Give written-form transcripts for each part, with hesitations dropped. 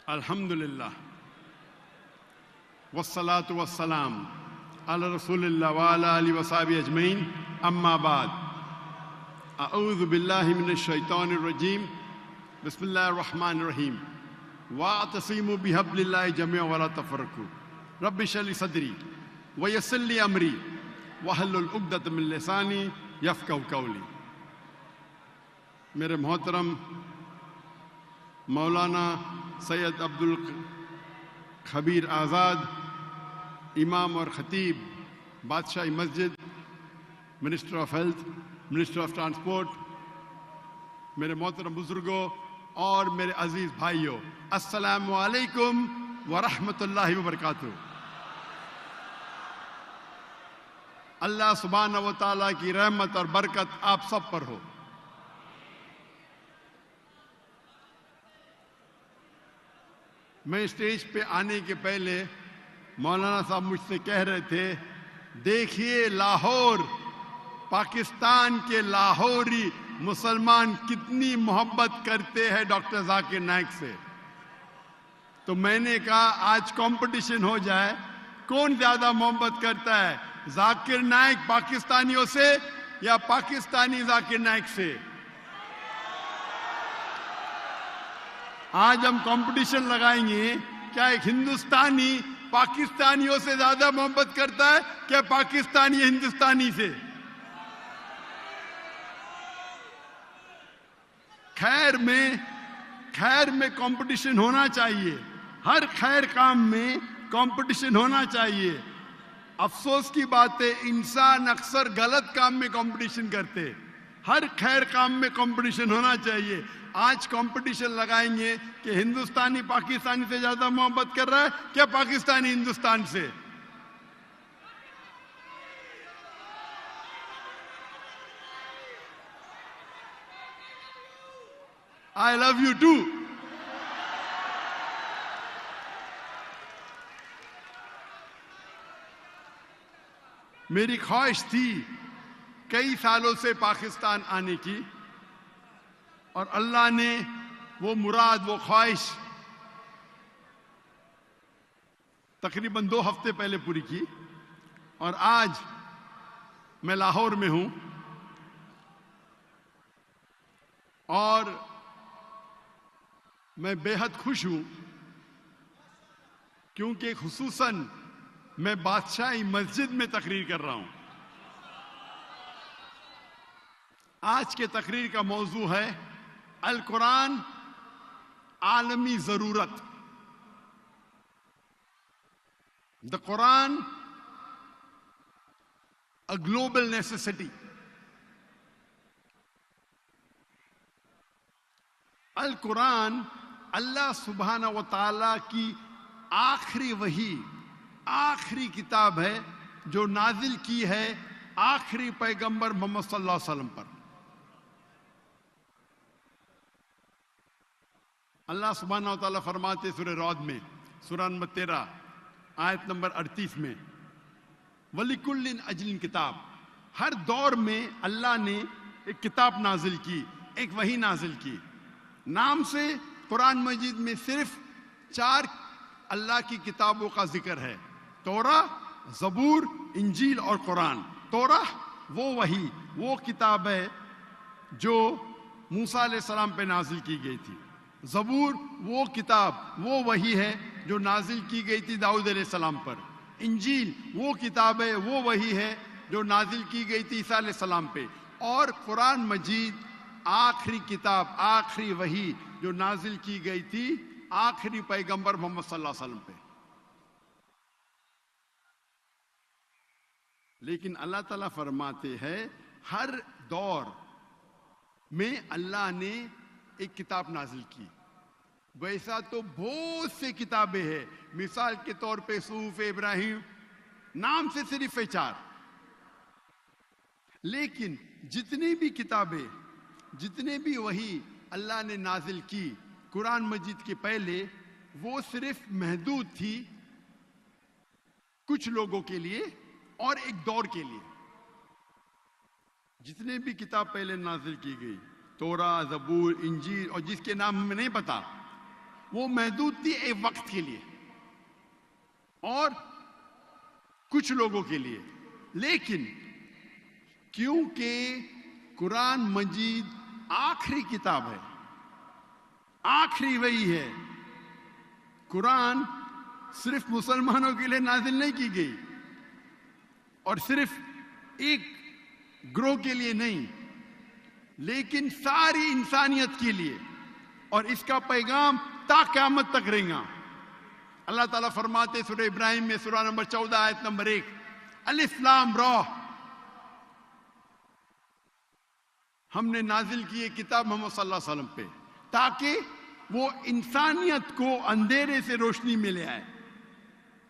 الحمدللہ والصلاة والسلام علی رسول اللہ وعلی آلہ وصحبہ اجمعین، اما بعد، اعوذ باللہ من الشیطان الرجیم، بسم اللہ الرحمن الرحیم، واعتصموا بحبل اللہ جميعا ولا تفرقوا، رب اشرح لي صدری ویسر لی امری واحلل عقدۃ من لسانی یفقہوا قولی۔ میرے محترم مولانا سید عبد الخبیر آزاد، امام اور خطیب بادشاہی مسجد، minister of health, minister of transport, میرے محترم بزرگوں اور میرے عزیز بھائیوں، السلام علیکم ورحمۃ اللہ وبرکاتہ۔ اللہ سبحانہ و تعالیٰ کی رحمت اور برکت آپ سب پر ہو۔ میں اسٹیج پہ آنے کے پہلے مولانا صاحب مجھ سے کہہ رہے تھے، دیکھیے لاہور، پاکستان کے لاہوری مسلمان کتنی محبت کرتے ہیں ڈاکٹر ذاکر نائک سے۔ تو میں نے کہا آج کمپٹیشن ہو جائے، کون زیادہ محبت کرتا ہے، ذاکر نائک پاکستانیوں سے یا پاکستانی ذاکر نائک سے؟ آج ہم کمپٹیشن لگائیں گے، کیا ایک ہندوستانی پاکستانیوں سے زیادہ محبت کرتا ہے کیا پاکستانی ہندوستانی سے؟ خیر میں کمپٹیشن ہونا چاہیے، ہر خیر کام میں کمپٹیشن ہونا چاہیے۔ افسوس کی بات ہے انسان اکثر غلط کام میں کمپٹیشن کرتے، ہر خیر کام میں کمپٹیشن ہونا چاہیے۔ آج کمپٹیشن لگائیں گے کہ ہندوستانی پاکستانی سے زیادہ محبت کر رہا ہے کیا پاکستانی ہندوستان سے؟ I love you too۔ میری خواہش تھی کئی سالوں سے پاکستان آنے کی، اور اللہ نے وہ مراد، وہ خواہش تقریباً 2 ہفتے پہلے پوری کی، اور آج میں لاہور میں ہوں، اور میں بے حد خوش ہوں کیونکہ خصوصاً میں بادشاہی مسجد میں تقریر کر رہا ہوں۔ آج کے تقریر کا موضوع ہے القرآن عالمی ضرورت۔ The Quran a global necessity۔ القرآن اللہ سبحانہ و تعالیٰ کی آخری وحی، آخری کتاب ہے جو نازل کی ہے آخری پیغمبر محمد صلی اللہ علیہ وسلم پر۔ اللہ سبحانہ و تعالیٰ فرماتے سورہ رعد میں، سورہ نمبر 13 آیت نمبر 38 میں، وَلِكُلٍّ أَجْلٍ کتاب، ہر دور میں اللہ نے ایک کتاب نازل کی، ایک وحی نازل کی۔ نام سے قرآن مجید میں صرف 4 اللہ کی کتابوں کا ذکر ہے، توراہ، زبور، انجیل اور قرآن۔ توراہ وہ وحی، وہ کتاب ہے جو موسیٰ علیہ السلام پہ نازل کی گئی تھی۔ زبور وہ کتاب، وہ وحی ہے جو نازل کی گئی تھی داؤد علیہ السلام پر۔ انجیل وہ کتاب ہے، وہ وحی ہے جو نازل کی گئی تھی عیسیٰ علیہ السلام پہ۔ اور قرآن مجید آخری کتاب، آخری وحی جو نازل کی گئی تھی آخری پیغمبر محمد صلی اللہ علیہ وسلم پہ۔ لیکن اللہ تعالیٰ فرماتے ہیں ہر دور میں اللہ نے ایک کتاب نازل کی۔ ویسا تو بہت سے کتابیں ہیں، مثال کے طور پہ صحف ابراہیم، نام سے صرف 4۔ لیکن جتنی بھی کتابیں، جتنے بھی وحی اللہ نے نازل کی قرآن مجید کے پہلے، وہ صرف محدود تھی کچھ لوگوں کے لیے اور ایک دور کے لیے۔ جتنے بھی کتاب پہلے نازل کی گئی، توراہ، زبور، انجیل، اور جس کے نام ہمیں نہیں پتا، وہ محدود تھی ایک وقت کے لیے اور کچھ لوگوں کے لیے. لیکن کیونکہ قرآن مجید آخری کتاب ہے, آخری وحی ہے, قرآن صرف مسلمانوں کے لیے نازل نہیں کی گئی اور صرف ایک گروہ کے لیے نہیں, لیکن ساری انسانیت کے لیے, اور اس کا پیغام تا قیامت تک رہے گا. اللہ تعالیٰ فرماتے سورہ ابراہیم میں سورہ نمبر 14 آیت نمبر 1, الف لام را, ہم نے نازل کی یہ کتاب محمد صلی اللہ علیہ وسلم پہ تاکہ وہ انسانیت کو اندھیرے سے روشنی میں لے آئے.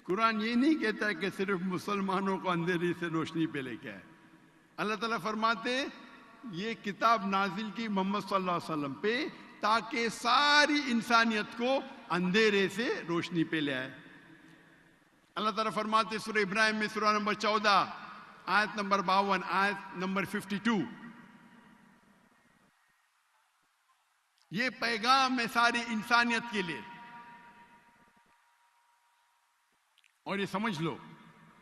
قرآن یہ نہیں کہتا ہے کہ صرف مسلمانوں کو اندھیرے سے روشنی پہ لے کے آئے. اللہ تعالیٰ فرماتے یہ کتاب نازل کی محمد صلی اللہ علیہ وسلم پہ تاکہ ساری انسانیت کو اندھیرے سے روشنی پہ لے آئے. اللہ تعالیٰ فرماتے سورہ ابراہیم میں سورہ نمبر 14 آیت نمبر 52 آیت نمبر 52, یہ پیغام ہے ساری انسانیت کے لیے. اور یہ سمجھ لو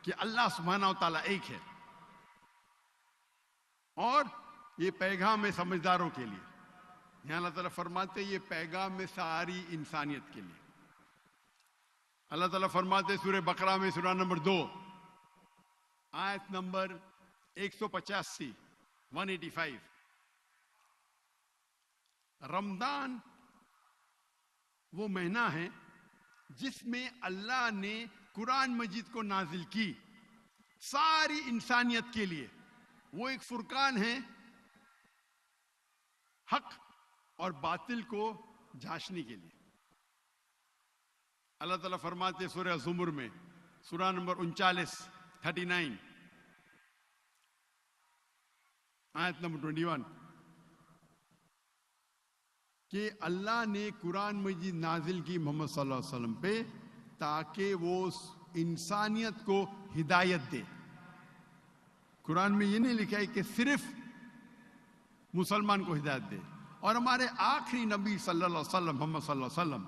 کہ اللہ سبحانہ و تعالیٰ ایک ہے, اور یہ پیغام ہے سمجھداروں کے لیے. یہاں اللہ تعالیٰ فرماتے یہ پیغام ہے ساری انسانیت کے لیے. اللہ تعالیٰ فرماتے سورہ بقرہ میں سورہ نمبر 2 آیت نمبر 185 185, رمضان وہ مہینہ ہے جس میں اللہ نے قرآن مجید کو نازل کی ساری انسانیت کے لیے. وہ ایک فرقان ہے حق اور باطل کو جھانچنے کے لیے. اللہ تعالیٰ فرماتے سورہ زمر میں سورہ نمبر 39 آیت نمبر 21 کہ اللہ نے قرآن مجید نازل کی محمد صلی اللہ علیہ وسلم پہ تاکہ وہ انسانیت کو ہدایت دے. قرآن میں یہ نہیں لکھا ہے کہ صرف مسلمان کو ہدایت دے. اور ہمارے آخری نبی صلی اللہ علیہ وسلم محمد صلی اللہ علیہ وسلم,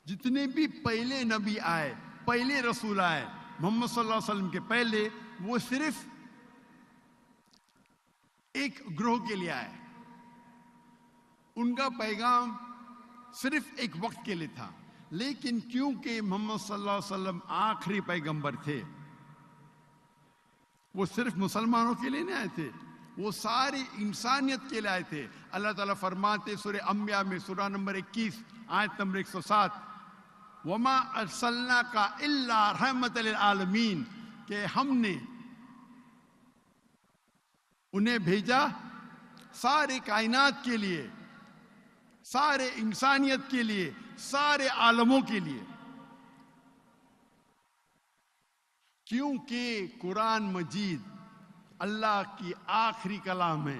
جتنے بھی پہلے نبی آئے, پہلے رسول آئے محمد صلی اللہ علیہ وسلم کے پہلے, وہ صرف ایک گروہ کے لیے آئے. ان کا پیغام صرف ایک وقت کے لیے تھا. لیکن کیونکہ محمد صلی اللہ علیہ وسلم آخری پیغمبر تھے, وہ صرف مسلمانوں کے لیے نہیں آئے تھے, وہ ساری انسانیت کے لیے آئے تھے. اللہ تعالیٰ فرماتے سورہ انبیاء میں سورہ نمبر 21 آیت نمبر 107, وما ارسلناک الا رحمت للعالمین, کہ ہم نے انہیں بھیجا سارے کائنات کے لیے, سارے انسانیت کے لیے, سارے عالموں کے لیے. کیونکہ قرآن مجید اللہ کی آخری کلام ہے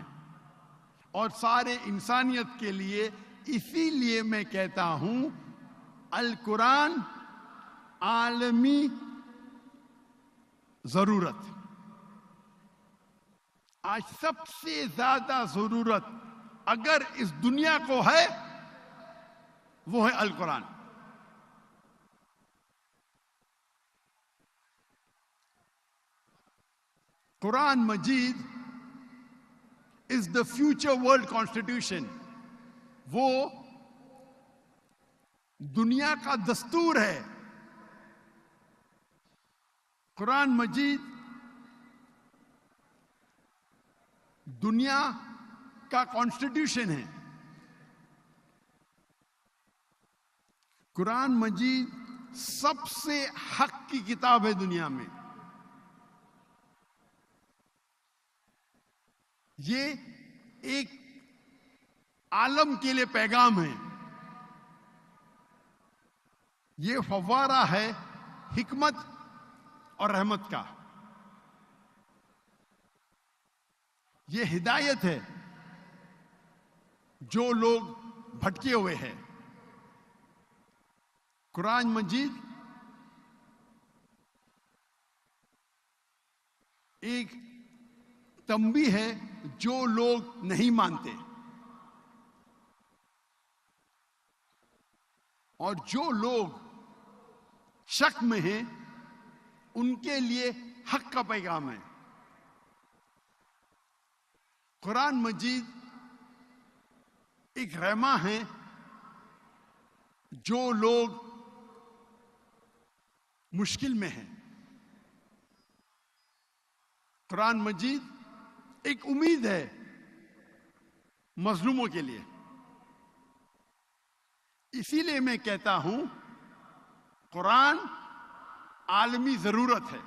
اور سارے انسانیت کے لیے. اسی لیے میں کہتا ہوں القرآن عالمی ضرورت. آج سب سے زیادہ ضرورت اگر اس دنیا کو ہے وہ ہے القرآن. قرآن مجید is the future world constitution. وہ دنیا کا دستور ہے. قرآن مجید دنیا کا کانسٹیٹیوشن ہے. قرآن مجید سب سے حق کی کتاب ہے دنیا میں. یہ ایک عالم کے لیے پیغام ہے. یہ فوارہ ہے حکمت اور رحمت کا. یہ ہدایت ہے جو لوگ بھٹکے ہوئے ہیں. قرآن مجید ایک تنبیہ ہے جو لوگ نہیں مانتے. اور جو لوگ شک میں ہیں ان کے لیے حق کا پیغام ہے. قرآن مجید ایک رحمہ ہے جو لوگ مشکل میں ہیں. قرآن مجید ایک امید ہے مظلوموں کے لیے. اسی لیے میں کہتا ہوں قرآن عالمی ضرورت ہے.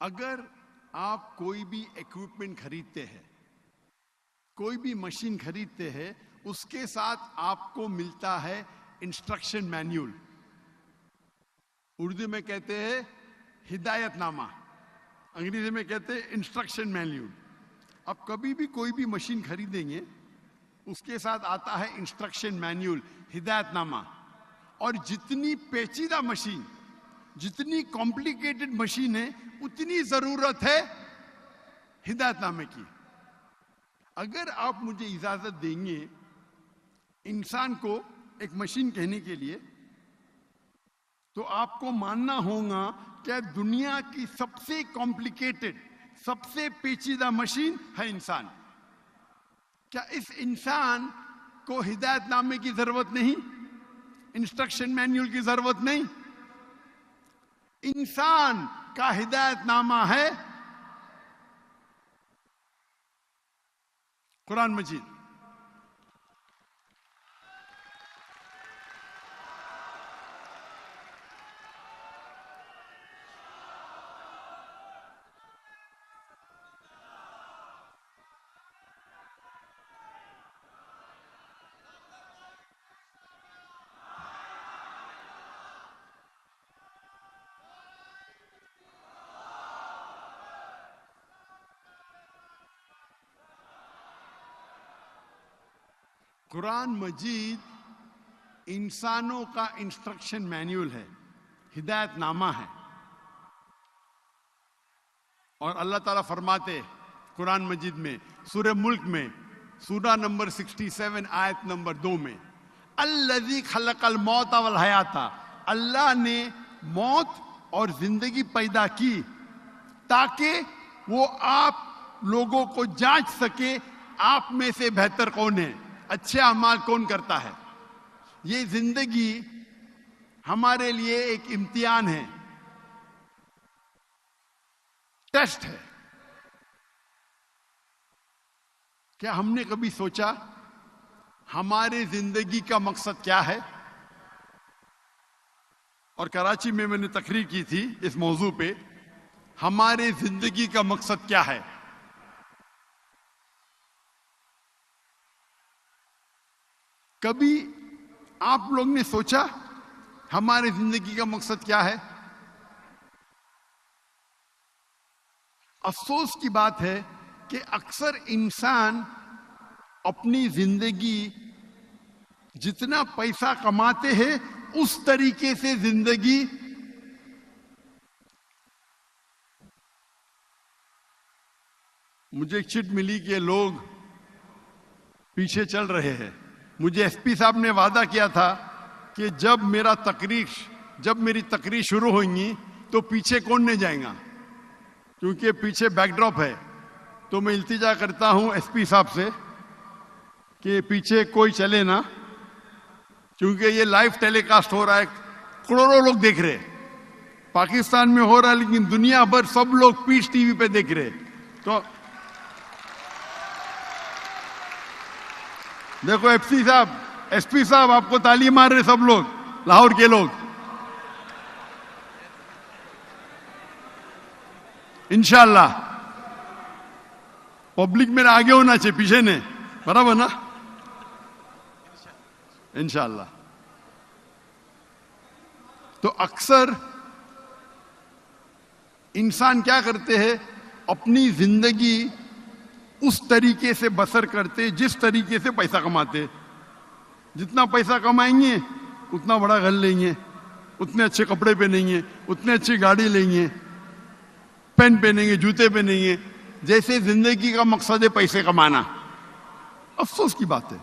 اگر آپ کوئی بھی ایکوپمنٹ خریدتے ہیں، کوئی بھی مشین خریدتے ہیں، اس کے ساتھ آپ کو ملتا ہے انسٹرکشن مینیول. اردو میں کہتے ہیں ہدایت نامہ، انگریزی میں کہتے ہیں انسٹرکشن مینیول. اب کبھی بھی کوئی بھی مشین خریدیں گے اس کے ساتھ آتا ہے انسٹرکشن مینیول، ہدایت نامہ. اور جتنی پیچیدہ مشین، جتنی کمپلیکیٹڈ مشین ہے، اتنی ضرورت ہے ہدایت نامے کی. اگر آپ مجھے اجازت دیں گے انسان کو ایک مشین کہنے کے لیے، تو آپ کو ماننا ہوگا کہ دنیا کی سب سے کمپلیکیٹڈ، سب سے پیچیدہ مشین ہے انسان. کیا اس انسان کو ہدایت نامے کی ضرورت نہیں؟ انسٹرکشن مینیول کی ضرورت نہیں؟ انسان کا ہدایت نامہ ہے قرآن مجید. قرآن مجید انسانوں کا انسٹرکشن مینیول ہے، ہدایت نامہ ہے. اور اللہ تعالیٰ فرماتے قرآن مجید میں سورہ ملک میں سورہ نمبر 67 آیت نمبر 2 میں، الذی خلق الموت والحیات، اللہ نے موت اور زندگی پیدا کی تاکہ وہ آپ لوگوں کو جانچ سکے آپ میں سے بہتر کون ہے، اچھے اعمال کون کرتا ہے. یہ زندگی ہمارے لیے ایک امتحان ہے، ٹیسٹ ہے. کیا ہم نے کبھی سوچا ہمارے زندگی کا مقصد کیا ہے؟ اور کراچی میں نے تقریر کی تھی اس موضوع پہ، ہمارے زندگی کا مقصد کیا ہے. کبھی آپ لوگ نے سوچا ہمارے زندگی کا مقصد کیا ہے؟ افسوس کی بات ہے کہ اکثر انسان اپنی زندگی جتنا پیسہ کماتے ہیں اس طریقے سے زندگی مجھے ایک چٹ ملی کہ لوگ پیچھے چل رہے ہیں. مجھے ایس پی صاحب نے وعدہ کیا تھا کہ جب میری تقریر شروع ہوگی تو پیچھے کون نہیں جائے گا، کیونکہ پیچھے بیک ڈراپ ہے. تو میں التجا کرتا ہوں ایس پی صاحب سے کہ پیچھے کوئی چلے نا، کیونکہ یہ لائیو ٹیلی کاسٹ ہو رہا ہے، کروڑوں لوگ دیکھ رہے. پاکستان میں ہو رہا ہے لیکن دنیا بھر سب لوگ پیس ٹی وی پہ دیکھ رہے. تو دیکھو ایس پی صاحب آپ کو تالی مار رہے سب لوگ، لاہور کے لوگ. انشاءاللہ پبلک میرے آگے ہونا چاہیے، پیچھے نہیں، برابر نا؟ انشاءاللہ. تو اکثر انسان کیا کرتے ہیں، اپنی زندگی اس طریقے سے بسر کرتے جس طریقے سے پیسہ کماتے. جتنا پیسہ کمائیں گے اتنا بڑا گھر لیں گے، اتنے اچھے کپڑے پہنیں گے، اتنے اچھی گاڑی لیں گے، پین پہنیں گے، جوتے پہنیں گے. جیسے زندگی کا مقصد ہے پیسے کمانا. افسوس کی بات ہے.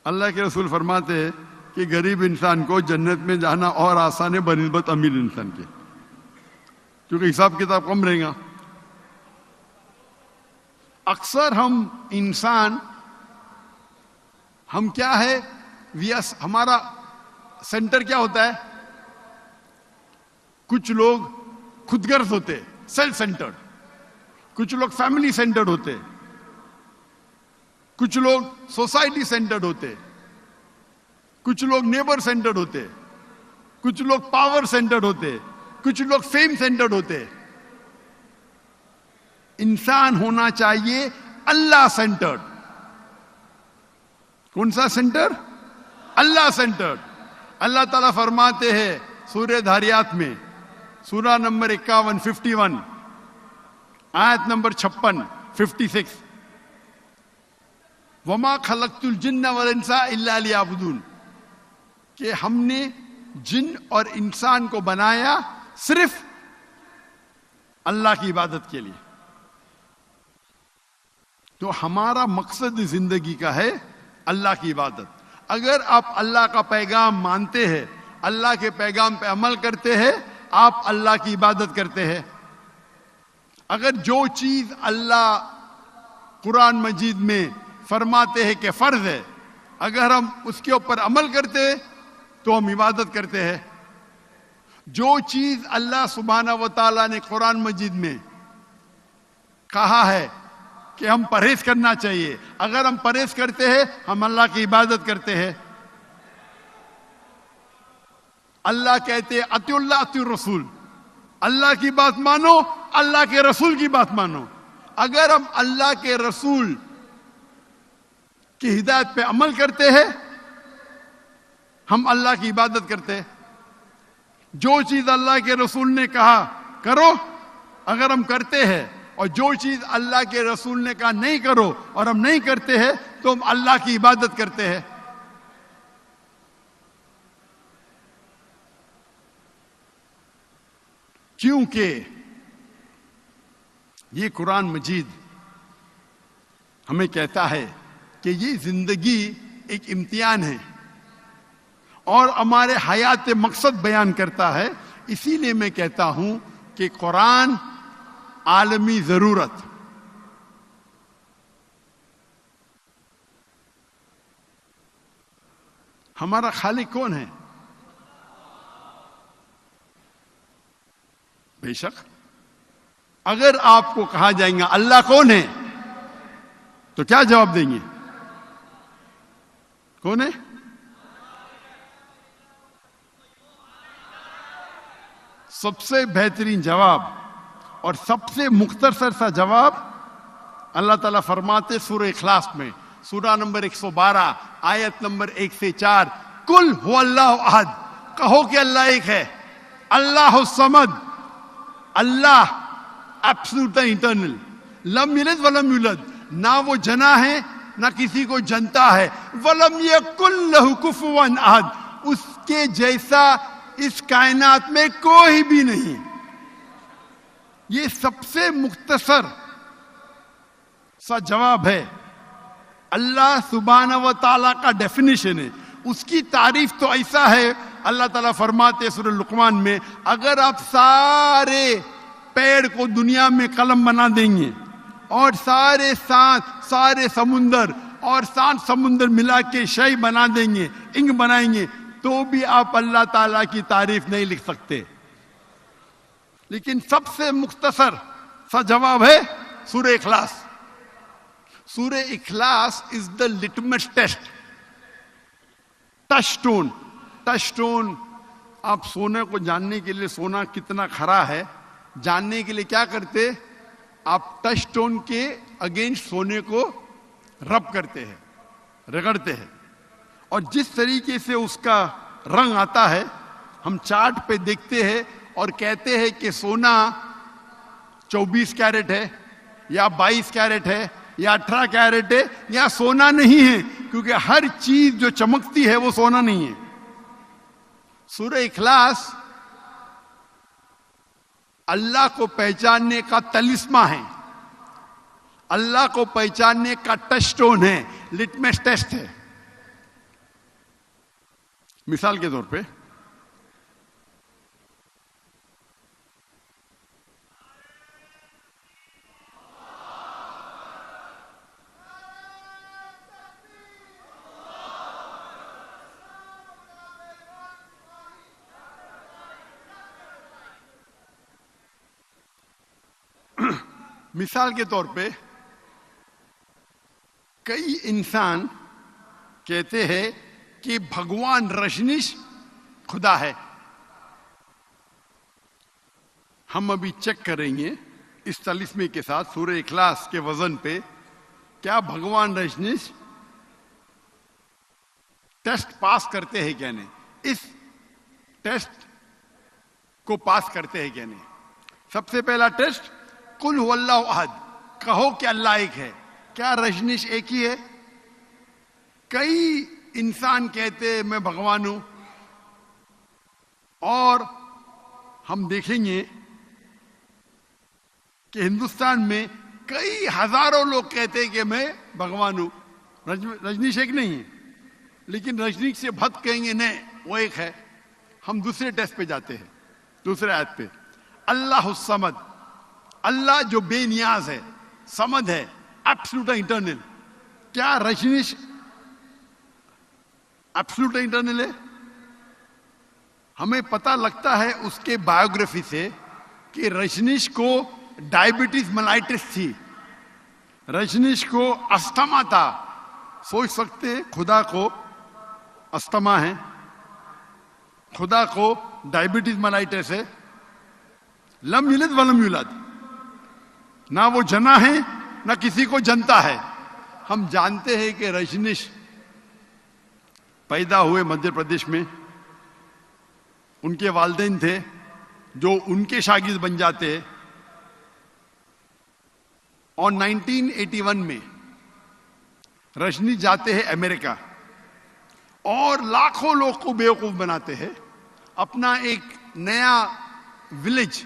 اللہ کے رسول فرماتے ہیں کہ غریب انسان کو جنت میں جانا اور آسان ہے بنسبت امیر انسان کے, کیونکہ حساب کتاب کم رہے گا. اکثر ہم انسان ہم کیا ہے, ہمارا سینٹر کیا ہوتا ہے؟ کچھ لوگ خود غرض ہوتے, سیلف سینٹرڈ. کچھ لوگ فیملی سینٹرڈ ہوتے, کچھ لوگ سوسائٹی سینٹرڈ ہوتے, کچھ لوگ نیبر سینٹرڈ ہوتے, کچھ لوگ پاور سینٹرڈ ہوتے, کچھ لوگ فیم سینٹرڈ ہوتے. انسان ہونا چاہیے اللہ سینٹرڈ. کون سا سینٹر؟ اللہ سینٹرڈ. اللہ تعالیٰ فرماتے ہیں سورہ دھاریات میں, سورہ نمبر 51 51 آیت نمبر 56 56, وما خلقت الجن والانس الا لیعبدون, کہ ہم نے جن اور انسان کو بنایا صرف اللہ کی عبادت کے لیے. تو ہمارا مقصد زندگی کا ہے اللہ کی عبادت. اگر آپ اللہ کا پیغام مانتے ہیں, اللہ کے پیغام پہ عمل کرتے ہیں, آپ اللہ کی عبادت کرتے ہیں. اگر جو چیز اللہ قرآن مجید میں فرماتے ہیں کہ فرض ہے, اگر ہم اس کے اوپر عمل کرتے ہیں تو ہم عبادت کرتے ہیں. جو چیز اللہ سبحانہ و تعالیٰ نے قرآن مجید میں کہا ہے کہ ہم پرہیز کرنا چاہیے, اگر ہم پرہیز کرتے ہیں ہم اللہ کی عبادت کرتے ہیں. اللہ کہتے ہیں اطیع اللہ اطیع الرسول, اللہ کی بات مانو, اللہ کے رسول کی بات مانو. اگر ہم اللہ کے رسول کی ہدایت پہ عمل کرتے ہیں ہم اللہ کی عبادت کرتے ہیں. جو چیز اللہ کے رسول نے کہا کرو اگر ہم کرتے ہیں, اور جو چیز اللہ کے رسول نے کہا نہیں کرو اور ہم نہیں کرتے ہیں تو ہم اللہ کی عبادت کرتے ہیں. کیونکہ یہ قرآن مجید ہمیں کہتا ہے کہ یہ زندگی ایک امتحان ہے اور ہمارے حیات مقصد بیان کرتا ہے. اسی لیے میں کہتا ہوں کہ قرآن عالمی ضرورت. ہمارا خالق کون ہے؟ بے شک اگر آپ کو کہا جائے گا اللہ کون ہے تو کیا جواب دیں گے؟ کون ہے؟ سب سے بہترین جواب اور سب سے مختصر سا جواب اللہ تعالیٰ فرماتے سورہ اخلاص میں, سورہ نمبر 112 آیت نمبر 1 سے 4, کل هو اللہ احد, کہو کہ اللہ ایک ہے. اللہ الصمد, اللہ ایبسولوٹ انٹرنل, لم یلد ولم یولد, نہ وہ جنا ہے نہ کسی کو جنتا ہے, ولم یکن لہ کفوا احد, اس کے جیسا اس کائنات میں کوئی بھی نہیں. یہ سب سے مختصر سا جواب ہے. اللہ سبحانہ و تعالیٰ کا ڈیفینیشن ہے. اس کی تعریف تو ایسا ہے, اللہ تعالیٰ فرماتے سورہ لقمان میں, اگر آپ سارے پیڑ کو دنیا میں قلم بنا دیں گے اور سارے سانس سارے سمندر اور 7 سمندر ملا کے شے بنا دیں گے, انک بنائیں گے, تو بھی آپ اللہ تعالیٰ کی تعریف نہیں لکھ سکتے. لیکن سب سے مختصر سا جواب ہے سورہ اخلاص. سورہ Ikhlas is the litmus test, touchstone. Touchstone آپ سونے کو جاننے کے لیے, سونا کتنا کھرا ہے جاننے کے لیے کیا کرتے, آپ ٹچ سٹون کے اگینسٹ سونے کو رب کرتے ہیں, رگڑتے ہیں, اور جس طریقے سے اس کا رنگ آتا ہے ہم چارٹ پہ دیکھتے ہیں اور کہتے ہیں کہ سونا 24 کیرٹ ہے یا 22 کیرٹ ہے یا 18 کیرٹ ہے, یا سونا نہیں ہے, کیونکہ ہر چیز جو چمکتی ہے وہ سونا نہیں ہے. سورہ اخلاص اللہ کو پہچاننے کا تلسمہ ہے، اللہ کو پہچاننے کا ٹچ سٹون ہے، لٹمس ٹیسٹ ہے. مثال کے طور پہ کئی انسان کہتے ہیں کہ بھگوان رجنیش خدا ہے. ہم ابھی چیک کریں گے اس تلسمے کے ساتھ سورہ اخلاص کے وزن پہ، کیا بھگوان رجنیش ٹیسٹ پاس کرتے ہیں کیا نہیں، اس ٹیسٹ کو پاس کرتے ہیں کیا نہیں. سب سے پہلا ٹیسٹ، قل هو اللہ احد، کہو کہ اللہ ایک ہے. کیا رجنیش ایک ہی ہے؟ کئی انسان کہتے ہیں میں بھگوان ہوں، اور ہم دیکھیں گے کہ ہندوستان میں کئی ہزاروں لوگ کہتے ہیں کہ میں بھگوان ہوں. رجنیش ایک نہیں ہے، لیکن رجنیش سے بھت کہیں گے نہیں وہ ایک ہے. ہم دوسرے ٹیسٹ پہ جاتے ہیں، دوسرے آیت پہ. اللہ الصمد، اللہ جو بے نیاز ہے، صمد ہے، ایبسولوٹ انٹرنل. کیا رجنیش ایبسولوٹ انٹرنل ہے؟ ہمیں پتہ لگتا ہے اس کے بایوگرافی سے کہ رجنیش کو ڈائبٹیز ملائٹس تھی، رجنیش کو استھما تھا. سوچ سکتے خدا کو استھما ہے، خدا کو ڈائبٹیز ملائٹس ہے. لم یلد ولم یولد، نہ وہ جنا ہے نہ کسی کو جنتا ہے. ہم جانتے ہیں کہ رجنیش پیدا ہوئے مدھیہ پردیش میں، ان کے والدین تھے جو ان کے شاگرد بن جاتے ہیں، اور 1981 میں رجنیش جاتے ہیں امریکہ اور لاکھوں لوگ کو بیوقوف بناتے ہیں. اپنا ایک نیا ولیج،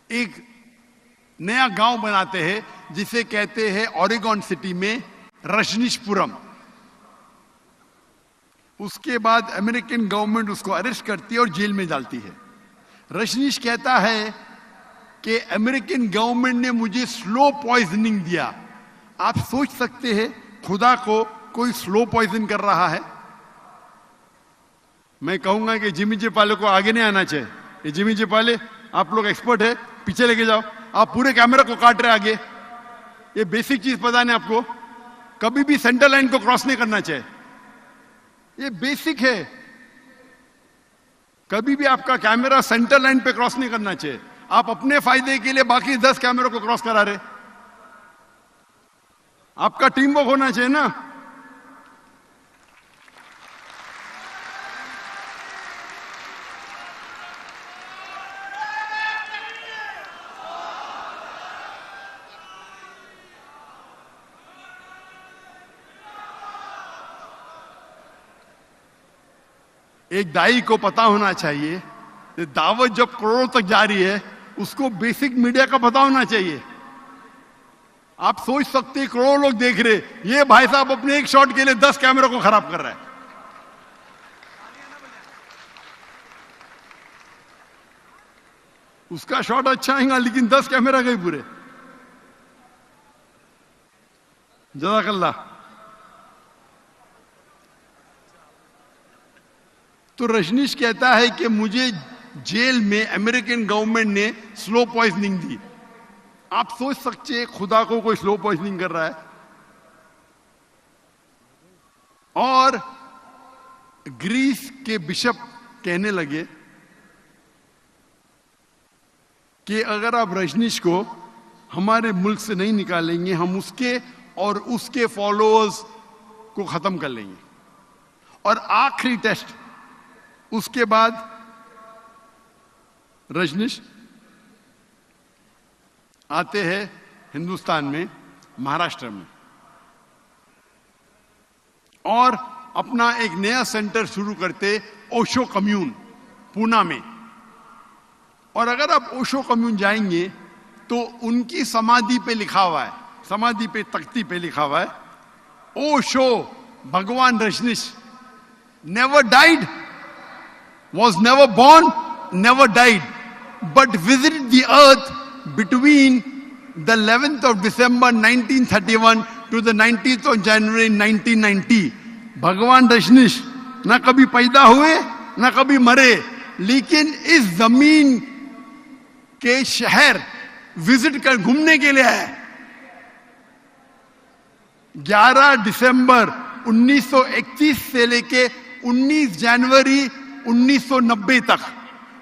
ایک نیا گاؤں بناتے ہیں جسے کہتے ہیں اوریگون سٹی میں رجنیش پورم. اس کے بعد امریکن گورنمنٹ اس کو اریسٹ کرتی ہے اور جیل میں ڈالتی ہے. رجنیش کہتا ہے کہ امریکن گورنمنٹ نے مجھے سلو پوائزننگ دیا. آپ سوچ سکتے ہیں خدا کو کوئی سلو پوائزن کر رہا ہے؟ میں کہوں گا کہ جمی چپالے کو آگے نہیں آنا چاہیے. یہ جمی چپالے آپ لوگ ایکسپرٹ ہے، پیچھے لے کے جاؤ. آپ پورے کیمرہ کو کاٹ رہے آگے. یہ بیسک چیز پتا نہیں آپ کو، کبھی بھی سینٹر لائن کو کراس نہیں کرنا چاہیے. یہ بیسک ہے. کبھی بھی آپ کا کیمرہ سینٹر لائن پہ کراس نہیں کرنا چاہیے. آپ اپنے فائدے کے لیے باقی 10 کیمروں کو کراس کرا رہے. آپ کا ٹیم ورک ہونا چاہیے نا. ایک دائی کو پتا ہونا چاہیے کہ دعوت جب کروڑوں تک جا رہی ہے اس کو بیسک میڈیا کا پتا ہونا چاہیے. آپ سوچ سکتے کروڑوں لوگ دیکھ رہے، یہ بھائی صاحب اپنے ایک شاٹ کے لیے 10 کیمروں کو خراب کر رہا ہے. اس کا شاٹ اچھا آئے گا لیکن 10 کیمرہ گئے پورے. جزاک اللہ. تو رجنیش کہتا ہے کہ مجھے جیل میں امریکن گورنمنٹ نے سلو پوائزننگ دی. آپ سوچ سکتے خدا کو کوئی سلو پوائزننگ کر رہا ہے. اور گریس کے بشپ کہنے لگے کہ اگر آپ رجنیش کو ہمارے ملک سے نہیں نکالیں گے ہم اس کے اور اس کے فالوورز کو ختم کر لیں گے. اور آخری ٹیسٹ، اس کے بعد رجنیش آتے ہیں ہندوستان میں، مہاراشٹر میں، اور اپنا ایک نیا سینٹر شروع کرتے اوشو کمیون پونا میں. اور اگر آپ اوشو کمیون جائیں گے تو ان کی سمادھی پہ لکھا ہوا ہے, سمادھی پہ تختی پہ لکھا ہوا ہے, اوشو بھگوان Rajneesh never died, was never born, never died, but visited the earth between the 11th of December 1931 to the 19th of January 1990. بھگوان رجنیش نہ کبھی پیدا ہوئے نہ کبھی مرے, لیکن اس زمین کے شہر وزٹ کر گھومنے کے لیے آئے. 11 دسمبر 1931 سے لے کے 19 جنوری 1990 تک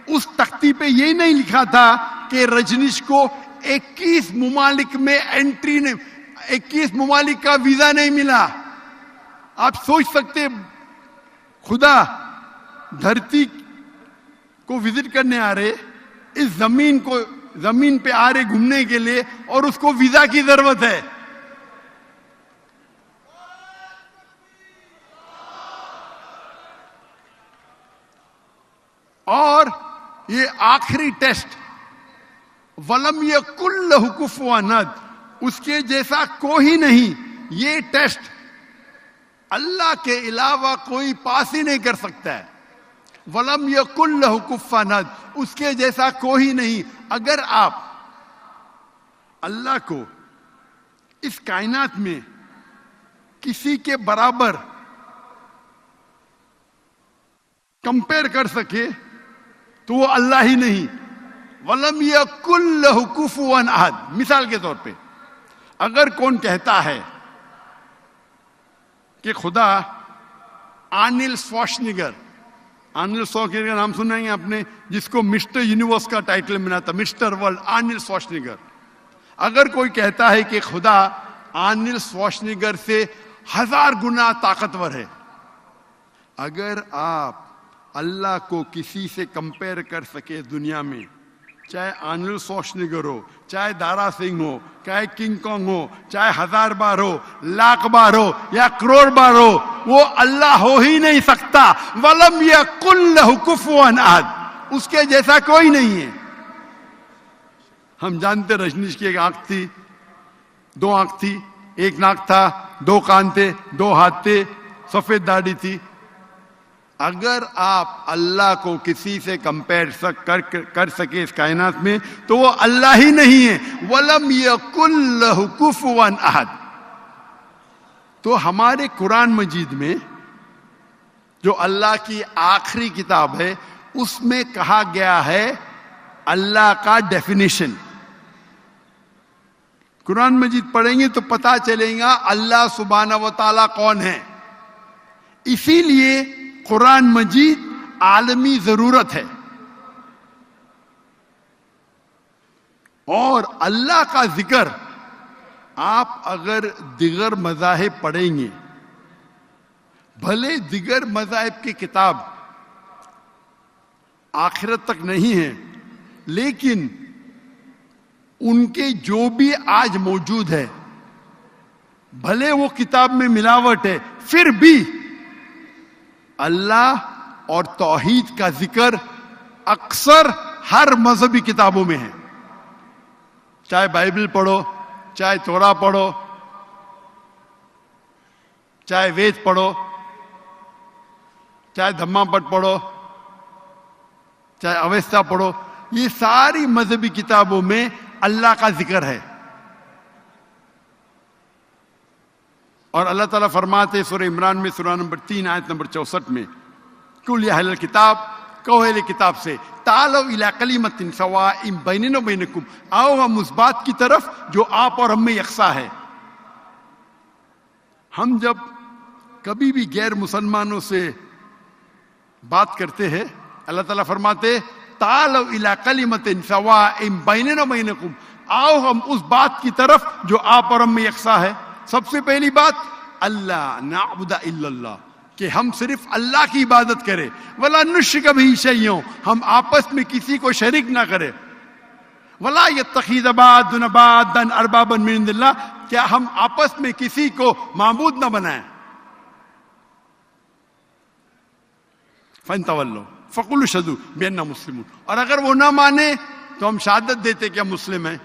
اس تختی پہ یہ نہیں لکھا تھا کہ رجنیش کو 21 ممالک میں انٹری نہیں, 21 ممالک کا ویزا نہیں ملا. آپ سوچ سکتے خدا دھرتی کو وزٹ کرنے آ رہے, اس زمین پہ آ رہے گھومنے کے لیے, اور اس کو ویزا کی ضرورت ہے. اور یہ آخری ٹیسٹ وَلَمْ يَكُنْ لَهُ كُفُوًا أَحَدٌ, اس کے جیسا کوئی نہیں. یہ ٹیسٹ اللہ کے علاوہ کوئی پاس ہی نہیں کر سکتا ہے. وَلَمْ يَكُنْ لَهُ كُفُوًا أَحَدٌ, اس کے جیسا کوئی نہیں. اگر آپ اللہ کو اس کائنات میں کسی کے برابر کمپیئر کر سکے تو وہ اللہ ہی نہیں. وَلَمْ يَكُنْ لَهُ كُفُوًا أَحَدٌ. مثال کے طور پہ اگر کون کہتا ہے کہ خدا آرنلڈ شوارزنیگر, آرنلڈ شوارزنیگر نام سنیں گے آپ نے, جس کو مسٹر یونیورس کا ٹائٹل ملا تھا, مسٹر ورلڈ, آرنلڈ شوارزنیگر. اگر کوئی کہتا ہے کہ خدا آرنلڈ شوارزنیگر سے 1000 گنا طاقتور ہے, اگر آپ اللہ کو کسی سے کمپیئر کر سکے دنیا میں, چاہے آرنلڈ شوارزنیگر ہو, چاہے دارا سنگھ ہو, چاہے کنگ کانگ ہو, چاہے 1000 بار ہو, لاکھ بار ہو یا کروڑ بار ہو, وہ اللہ ہو ہی نہیں سکتا. وَلَمْ يَكُنْ لَهُ كُفُوًا أَحَدٌ, اس کے جیسا کوئی نہیں ہے. ہم جانتے رجنیش کی ایک آنکھ تھی, 2 آنکھ تھی, 1 ناک تھا, 2 کان تھے, 2 ہاتھ تھے, سفید داڑھی تھی. اگر آپ اللہ کو کسی سے کمپیئر کر سکے اس کائنات میں تو وہ اللہ ہی نہیں ہے. وَلَمْ يَكُنْ لَهُ كُفُوًا أَحَدٌ. تو ہمارے قرآن مجید میں جو اللہ کی آخری کتاب ہے, اس میں کہا گیا ہے اللہ کا ڈیفینیشن. قرآن مجید پڑھیں گے تو پتا چلے گا اللہ سبحانہ و تعالیٰ کون ہے. اسی لیے قرآن مجید عالمی ضرورت ہے. اور اللہ کا ذکر آپ اگر دیگر مذاہب پڑھیں گے, بھلے دیگر مذاہب کی کتاب آخرت تک نہیں ہے, لیکن ان کے جو بھی آج موجود ہے, بھلے وہ کتاب میں ملاوٹ ہے, پھر بھی اللہ اور توحید کا ذکر اکثر ہر مذہبی کتابوں میں ہے. چاہے بائبل پڑھو, چاہے تورا پڑھو, چاہے وید پڑھو, چاہے دھما پٹ پڑھو, چاہے اویستا پڑھو, یہ ساری مذہبی کتابوں میں اللہ کا ذکر ہے. اور اللہ تعالیٰ فرماتے سورہ عمران میں سورہ نمبر 3 آیت نمبر 64 میں, قُلْ يَا أَهْلَ الْكِتَابِ, کہو اہل کتاب سے, تعالوا إِلَىٰ كَلِمَةٍ سَوَاءٍ بَيْنَنَا وَبَيْنَكُمْ, آؤ ہم اس بات کی طرف جو آپ اور ہم میں یکساں ہے. ہم جب کبھی بھی غیر مسلمانوں سے بات کرتے ہیں, اللہ تعالیٰ فرماتے تعالوا إِلَىٰ كَلِمَةٍ سَوَاءٍ بَيْنَنَا وَبَيْنَكُمْ, آؤ ہم اس بات کی طرف جو آپ اور ہم میں یکساں ہے. سب سے پہلی بات اللہ نعبد الا اللہ, کہ ہم صرف اللہ کی عبادت کریں. ولا نشرک بہ شیئا, ہم آپس میں کسی کو شریک نہ کریں. ولا یتخذ بعضنا بعضا اربابا من دون اللہ, کیا ہم آپس میں کسی کو معبود نہ بنائیں. فَإِن تَوَلَّوْا, فقولوا اشہدوا بأننا مسلمون، اور اگر وہ نہ مانے تو ہم شہادت دیتے کہ ہم مسلم ہیں۔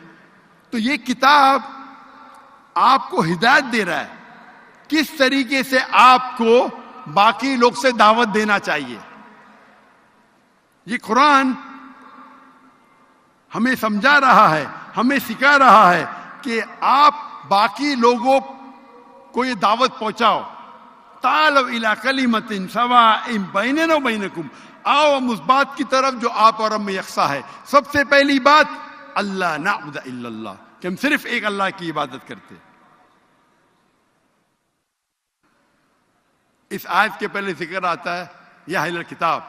تو یہ کتاب آپ کو ہدایت دے رہا ہے کس طریقے سے آپ کو باقی لوگ سے دعوت دینا چاہیے۔ یہ قرآن ہمیں سمجھا رہا ہے، ہمیں سکھا رہا ہے کہ آپ باقی لوگوں کو یہ دعوت پہنچاؤ۔ تعالوا الی کلمۃ سواء بیننا وبینکم، آؤ ہم اس بات کی طرف جو آپ اور ہم میں یکساں ہے۔ سب سے پہلی بات اللہ نعبد الا اللہ، کہ ہم صرف ایک اللہ کی عبادت کرتے۔ اس آیت کے پہلے ذکر آتا ہے یا اہل الکتاب